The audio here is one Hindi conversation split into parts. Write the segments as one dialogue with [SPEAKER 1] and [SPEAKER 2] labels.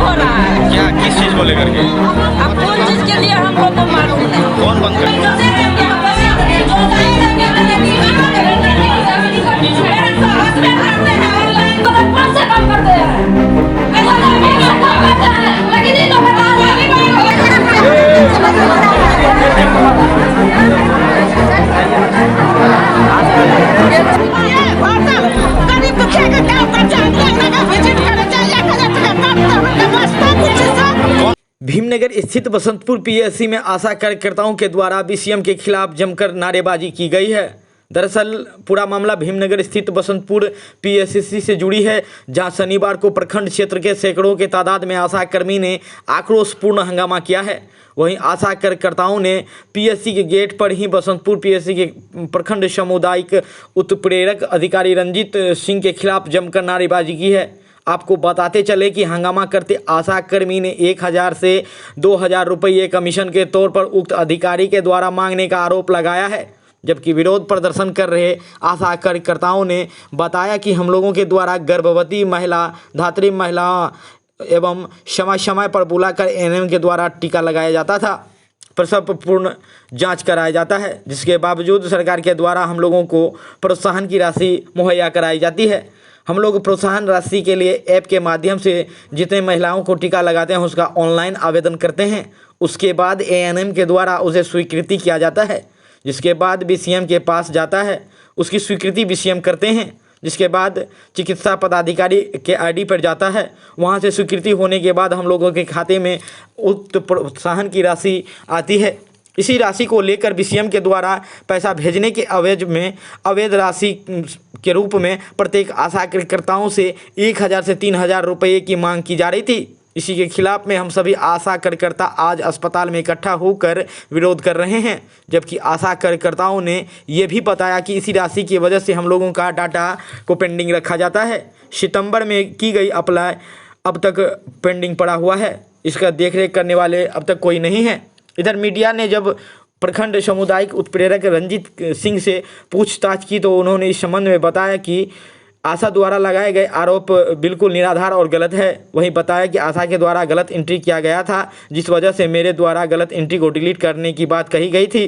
[SPEAKER 1] हो रहा है।
[SPEAKER 2] क्या, किस चीज को लेकर के?
[SPEAKER 1] अब कौन चीज के लिए हम लोग को मालूम नहीं।
[SPEAKER 2] कौन बंद कर?
[SPEAKER 3] भीमनगर स्थित बसंतपुर पीएससी में आशा कार्यकर्ताओं के द्वारा बीसीएम के खिलाफ जमकर नारेबाजी की गई है। दरअसल पूरा मामला भीमनगर स्थित बसंतपुर पीएससी से जुड़ी है, जहां शनिवार को प्रखंड क्षेत्र के सैकड़ों के तादाद में आशा कर्मी ने आक्रोशपूर्ण हंगामा किया है। वहीं आशा कार्यकर्ताओं ने पीएससी के गेट पर ही बसंतपुर पीएससी के प्रखंड सामुदायिक उत्प्रेरक अधिकारी रंजीत सिंह के खिलाफ जमकर नारेबाजी की है। आपको बताते चले कि हंगामा करते आशा कर्मी ने 1000 से 2000 रुपये कमीशन के तौर पर उक्त अधिकारी के द्वारा मांगने का आरोप लगाया है। जबकि विरोध प्रदर्शन कर रहे आशा कार्यकर्ताओं ने बताया कि हम लोगों के द्वारा गर्भवती महिला, धात्री महिला एवं समय समय पर बुलाकर एएनएम के द्वारा टीका लगाया जाता था, प्रसव पूर्ण जांच कराया जाता है, जिसके बावजूद सरकार के द्वारा हम लोगों को प्रोत्साहन की राशि मुहैया कराई जाती है। हम लोग प्रोत्साहन राशि के लिए ऐप के माध्यम से जितने महिलाओं को टीका लगाते हैं उसका ऑनलाइन आवेदन करते हैं। उसके बाद एएनएम के द्वारा उसे स्वीकृति किया जाता है, जिसके बाद बीसीएम के पास जाता है, उसकी स्वीकृति बीसीएम करते हैं, जिसके बाद चिकित्सा पदाधिकारी के आईडी पर जाता है। वहां से स्वीकृति होने के बाद हम लोगों के खाते में उक्त प्रोत्साहन की राशि आती है। इसी राशि को लेकर बीसीएम के द्वारा पैसा भेजने के अवैध राशि के रूप में प्रत्येक आशा कार्यकर्ताओं से 1000 से 3000 रुपये की मांग की जा रही थी। इसी के खिलाफ में हम सभी आशा कार्यकर्ता आज अस्पताल में इकट्ठा होकर विरोध कर रहे हैं। जबकि आशा कार्यकर्ताओं ने ये भी बताया कि इसी राशि की वजह से हम लोगों का डाटा को पेंडिंग रखा जाता है। सितंबर में की गई अप्लाई अब तक पेंडिंग पड़ा हुआ है, इसका देखरेख करने वाले अब तक कोई नहीं है। इधर मीडिया ने जब प्रखंड सामुदायिक उत्प्रेरक रंजीत सिंह से पूछताछ की तो उन्होंने इस संबंध में बताया कि आशा द्वारा लगाए गए आरोप बिल्कुल निराधार और गलत है। वहीं बताया कि आशा के द्वारा गलत एंट्री किया गया था, जिस वजह से मेरे द्वारा गलत एंट्री को डिलीट करने की बात कही गई थी।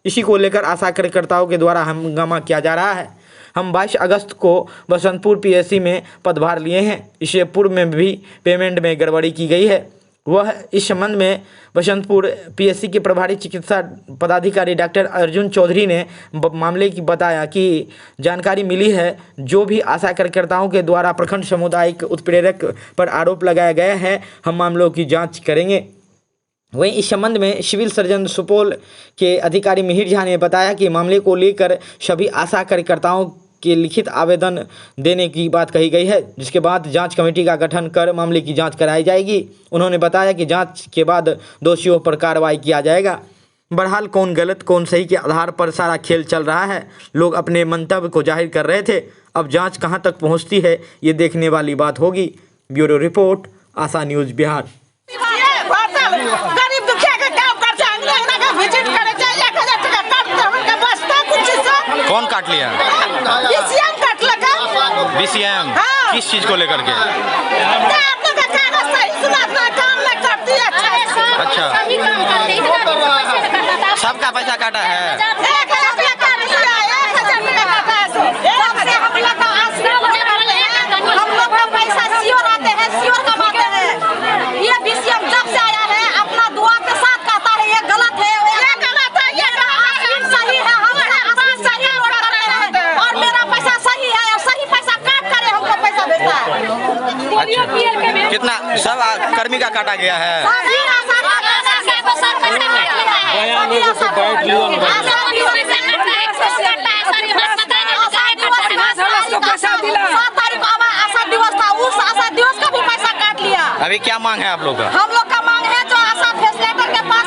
[SPEAKER 3] इसी को लेकर आशा कार्यकर्ताओं के द्वारा हंगामा किया जा रहा है। हम 22 अगस्त को बसंतपुर पीएससी में पदभार लिए हैं। इससे पूर्व में भी पेमेंट में गड़बड़ी की गई है। वह इस संबंध में बसंतपुर पीएससी के प्रभारी चिकित्सा पदाधिकारी डॉक्टर अर्जुन चौधरी ने मामले की बताया कि जानकारी मिली है जो भी आशा कार्यकर्ताओं के द्वारा प्रखंड सामुदायिक उत्प्रेरक पर आरोप लगाया गया है, हम मामलों की जांच करेंगे। वहीं इस संबंध में सिविल सर्जन सुपौल के अधिकारी मिहिर झा ने बताया कि मामले को लेकर सभी आशा कार्यकर्ताओं के लिखित आवेदन देने की बात कही गई है, जिसके बाद जांच कमेटी का गठन कर मामले की जांच कराई जाएगी। उन्होंने बताया कि जांच के बाद दोषियों पर कार्रवाई किया जाएगा। बहरहाल कौन गलत कौन सही के आधार पर सारा खेल चल रहा है। लोग अपने मंतव्य को जाहिर कर रहे थे, अब जांच कहां तक पहुंचती है ये देखने वाली बात होगी। ब्यूरो रिपोर्ट, आशा न्यूज़ बिहार।
[SPEAKER 2] कौन काट लिया?
[SPEAKER 4] बीसीएम काट लगा।
[SPEAKER 2] बीसीएम?
[SPEAKER 4] हाँ।
[SPEAKER 2] किस चीज को लेकर के? अच्छा, सबका पैसा काटा है? कितना सब कर्मी का काटा गया है? अभी क्या मांग है आप लोग का?
[SPEAKER 4] हम लोग का मांग है जो आशा फैसिलिटेटर के पास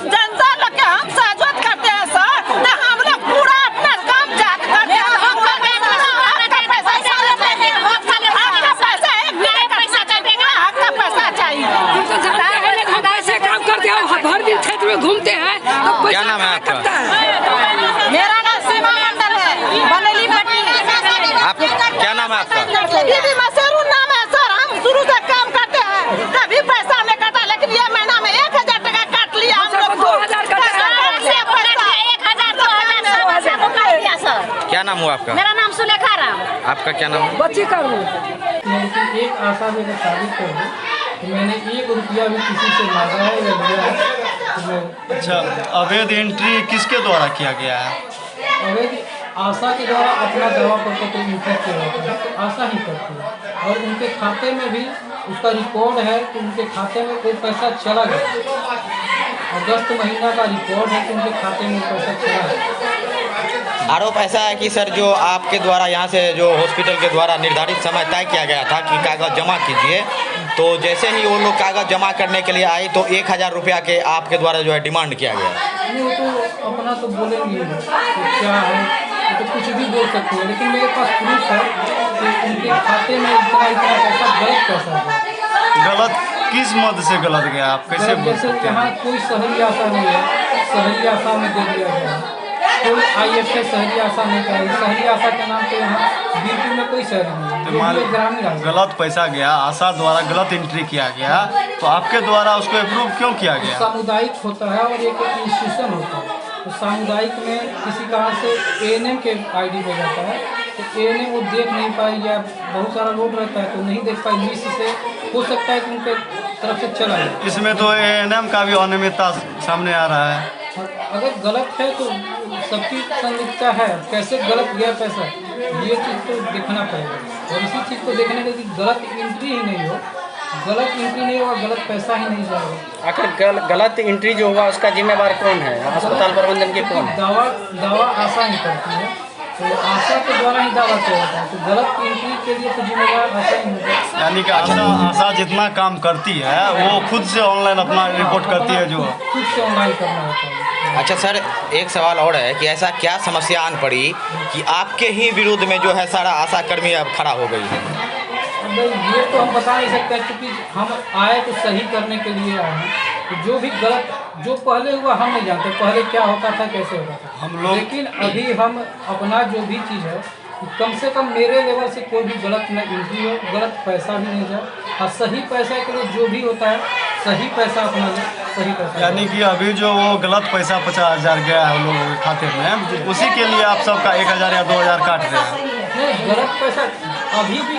[SPEAKER 4] जनता लोग के हम सहयोग करते हैं सर, तो हम लोग पूरा अपना काम जाकर करते हैं। आपका पैसा चाहिए। दीदी मशहूर नाम है सर, हम शुरू से काम करते हैं, कभी पैसा नहीं कटा, लेकिन ये महीना में 1000 टका काट लिया हम लोग को।
[SPEAKER 1] 2000 सर।
[SPEAKER 2] क्या नाम हुआ आपका?
[SPEAKER 1] मेरा नाम सुलेखा राम।
[SPEAKER 2] आपका क्या नाम है?
[SPEAKER 1] बच्ची करूँ
[SPEAKER 5] लेकिन एक आशा में अगर शादी कर दूँ तो मैंने 1 रुपया भी किसी से मांगा है या लिया है तो मैं
[SPEAKER 6] अच्छा, अवैध एंट्री किसके द्वारा किया गया है?
[SPEAKER 5] अवैध आशा के द्वारा अपना दावा करके कोई एंट्री किया जाता है तो आशा ही करती है, और उनके खाते में भी उसका रिकॉर्ड है कि उनके खाते में कोई पैसा चला गया। अगस्त महीना का रिकॉर्ड है कि उनके खाते में पैसा चला गया।
[SPEAKER 2] आरोप ऐसा है कि सर जो आपके द्वारा यहाँ से जो हॉस्पिटल के द्वारा निर्धारित समय तय किया गया था कि कागज़ जमा कीजिए, तो जैसे ही वो लोग कागज़ जमा करने के लिए आए तो 1000 रुपया के आपके द्वारा जो है डिमांड किया गया।
[SPEAKER 5] नहीं, वो तो अपना तो बोलेंगे तो क्या है, वो तो कुछ भी बोल सकते हैं, लेकिन मेरे पास प्रूफ है कि उनके खाते में इतना पैसा गलत पैसा है।
[SPEAKER 6] गलत किस मद से गलत गया, आप कैसे बोल
[SPEAKER 5] जैसे
[SPEAKER 6] सकते
[SPEAKER 5] यहाँ
[SPEAKER 6] हैं?
[SPEAKER 5] कोई शहरी आशा नहीं है, शहरी आशा में दे दिया गया है। कोई IFA शहरी आशा नहीं करेगी, शहरी आशा के नाम पे यहाँ बीपी में कोई शहरी नहीं है,
[SPEAKER 6] तो मान
[SPEAKER 5] ये ग्रामीण आशा।
[SPEAKER 6] गलत पैसा गया, आशा द्वारा गलत एंट्री किया गया, तो आपके द्वारा उसको अप्रूव क्यों किया गया?
[SPEAKER 5] सामुदायिक होता है और एक इंस्टीट्यूशन होता है, तो सामुदायिक में किसी कारण से ANM के ID पे जाता है, तो ANM वो देख नहीं पाई या बहुत सारा लोड रहता है तो नहीं देख पाई, लिस्ट से हो सकता है कि उनके तरफ से चला जाए।
[SPEAKER 6] इसमें तो ANM का भी अनियमितता सामने आ रहा है।
[SPEAKER 5] अगर गलत है तो सबकी संलिप्तता है, कैसे गलत गया पैसा ये चीज़ तो देखना पड़ेगा, और इसी चीज़ को देखने के लिए गलत एंट्री ही नहीं हो, गलत एंट्री नहीं होगा, गलत पैसा ही नहीं जाएगा।
[SPEAKER 7] आखिर गलत एंट्री जो हुआ उसका जिम्मेवार कौन है? अस्पताल प्रबंधन के कौन है?
[SPEAKER 5] दावा आशा ही करती है, तो आशा के द्वारा ही दावा किया जाता है, तो गलत एंट्री के लिए तो जिम्मेवार आशा ही होता है।
[SPEAKER 6] यानी कि आशा जितना काम करती है वो खुद से ऑनलाइन अपना रिपोर्ट करती है, जो
[SPEAKER 5] खुद से ऑनलाइन करना होता है।
[SPEAKER 2] अच्छा सर, एक सवाल और है कि ऐसा क्या समस्या आन पड़ी कि आपके ही विरुद्ध में जो है सारा आशा कर्मी अब खड़ा हो गई है?
[SPEAKER 5] अब ये तो हम बता नहीं सकते क्योंकि हम आए तो सही करने के लिए आए हैं, तो जो भी गलत जो पहले हुआ हम नहीं जानते पहले क्या होता था, कैसे होता था
[SPEAKER 6] हम लोग।
[SPEAKER 5] लेकिन अभी हम अपना जो भी चीज़ है कम से कम मेरे लेवल से कोई भी गलत न एंट्री हो, गलत पैसा भी नहीं जाए, और सही पैसा के लिए जो भी होता है सही पैसा अपना ले, सही पैसा।
[SPEAKER 6] यानी कि अभी जो वो गलत पैसा 50,000 गया है लोगों के खाते में, उसी के लिए आप सबका 1000 या 2000 काट रहे हैं।
[SPEAKER 5] नहीं, गलत पैसा अभी भी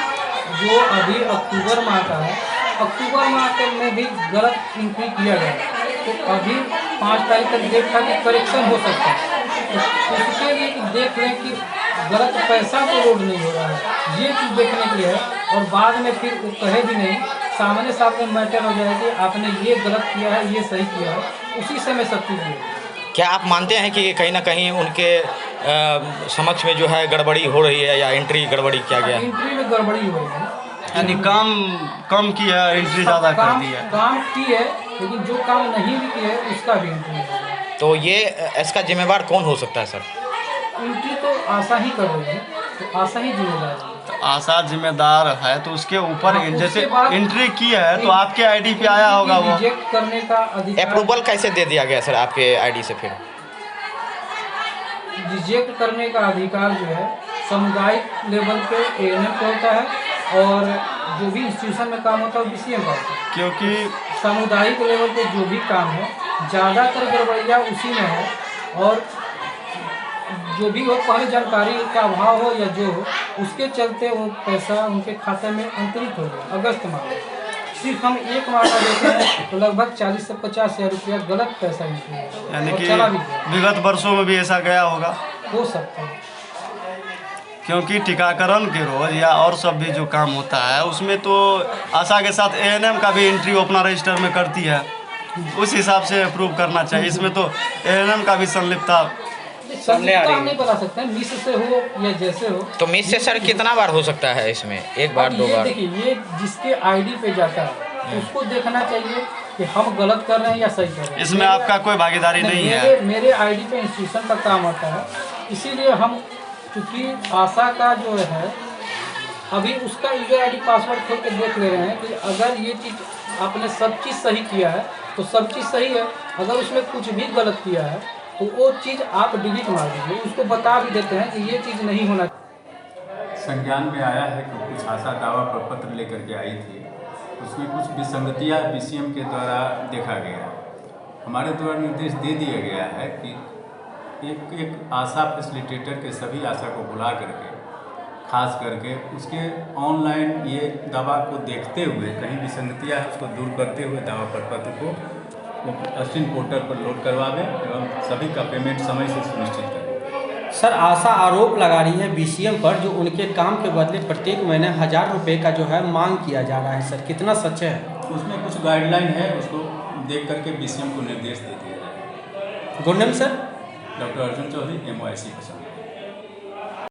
[SPEAKER 5] जो अभी अक्टूबर माह का है, अक्टूबर माह के में भी गलत एंट्री किया गया, तो अभी 5 तारीख तक डेट था कि करेक्शन हो सकता है, तो उसके लिए कि देख लें कि गलत पैसा तो लोड नहीं हो रहा है, ये चीज़ देखने के लिए है, और बाद में फिर वो कहे भी नहीं, सामने सामने मैटर हो जाए कि आपने ये गलत किया है, ये सही किया है, उसी समय सब चीज़ है।
[SPEAKER 2] क्या आप मानते हैं कि कहीं ना कहीं उनके समक्ष में जो है गड़बड़ी हो रही है या एंट्री गड़बड़ी किया गया है?
[SPEAKER 5] एंट्री में गड़बड़ी हो रही है,
[SPEAKER 6] यानी काम कम की है, एंट्री ज़्यादा कर दी है।
[SPEAKER 5] काम की है, लेकिन जो काम नहीं भी किया है उसका भी एंट्री है।
[SPEAKER 2] तो ये इसका जिम्मेवार कौन हो सकता है सर?
[SPEAKER 5] एंट्री तो आशा ही कर रही है, तो आशा ही जिम्मेदार है।
[SPEAKER 6] तो आशा जिम्मेदार है, तो उसके ऊपर
[SPEAKER 5] हाँ,
[SPEAKER 6] जैसे
[SPEAKER 5] उसके बाद
[SPEAKER 6] एंट्री की है तो आपके ID पे आया होगा वो।
[SPEAKER 5] रिजेक्ट करने का अधिकार,
[SPEAKER 2] अप्रूवल कैसे दे दिया गया सर आपके ID से? फिर
[SPEAKER 5] रिजेक्ट करने का अधिकार जो है सामुदायिक लेवल पे ANM को होता है, और जो भी इंस्टीट्यूशन में काम होता है वो BCM का होता है,
[SPEAKER 6] क्योंकि
[SPEAKER 5] सामुदायिक लेवल पे जो भी काम है ज़्यादातर गड़बड़ियाँ उसी में है, और जो भी हो पहले जानकारी का अभाव हो या जो हो उसके चलते वो पैसा उनके खाते में अंतरित हो गया। अगस्त माह में सिर्फ हम एक माह का देते हैं तो लगभग 40 से 50 हज़ार रुपया गलत पैसा निकला,
[SPEAKER 6] यानी
[SPEAKER 5] और
[SPEAKER 6] कि
[SPEAKER 5] चला भी गया।
[SPEAKER 6] विगत वर्षों में भी ऐसा गया होगा,
[SPEAKER 5] हो सकता है,
[SPEAKER 6] क्योंकि टीकाकरण के रोज या और सब भी जो काम होता है उसमें तो आशा के साथ ANM का भी एंट्री अपना रजिस्टर में करती है, उस हिसाब से अप्रूव करना चाहिए। इसमें तो ANM का भी संलिप्तता
[SPEAKER 7] सामने आ रही है।
[SPEAKER 5] हम नहीं बता सकते मिस से हो या जैसे हो।
[SPEAKER 2] तो मिस से सर कितना बार हो सकता है इसमें? एक बार, दो
[SPEAKER 5] ये
[SPEAKER 2] बार?
[SPEAKER 5] देखिए, ये जिसके ID पे जाता है उसको देखना चाहिए कि हम गलत कर रहे हैं या सही कर रहे हैं।
[SPEAKER 6] इसमें आपका कोई भागीदारी नहीं है।
[SPEAKER 5] मेरे ID पे इंस्टीट्यूशन का काम आता है, इसीलिए हम चूँकि आशा का जो है अभी उसका यूजर ID पासवर्ड खोल के देख ले रहे हैं कि अगर ये चीज़ आपने सब चीज़ सही किया है तो सब चीज़ सही है, अगर उसमें कुछ भी गलत किया है तो वो चीज़ आप डिलीट मार दीजिए, उसको बता भी देते हैं कि ये चीज़ नहीं होना।
[SPEAKER 8] संज्ञान में आया है कि कुछ आशा दावा प्रपत्र लेकर के आई थी, उसमें कुछ विसंगतियाँ बीसीएम के द्वारा देखा गया। हमारे द्वारा निर्देश दे दिया गया है कि एक आशा फैसिलिटेटर के सभी आशा को बुला करके खास करके उसके ऑनलाइन ये दावा को देखते हुए कहीं विसंगतियाँ है उसको दूर करते हुए दावा प्रपत्र को वो असिन पोर्टल पर लोड करवावें एवं सभी का पेमेंट समय से सुनिश्चित करें।
[SPEAKER 7] सर आशा आरोप लगा रही है बीसीएम पर, जो उनके काम के बदले प्रत्येक महीने 1000 रुपये का जो है मांग किया जा रहा है। सर कितना सच है?
[SPEAKER 8] उसमें कुछ गाइडलाइन है, उसको देख करके बीसीएम को निर्देश दे दिया जाए।
[SPEAKER 7] Good name sir?
[SPEAKER 8] Doctor Arjun Chaudhary, MYC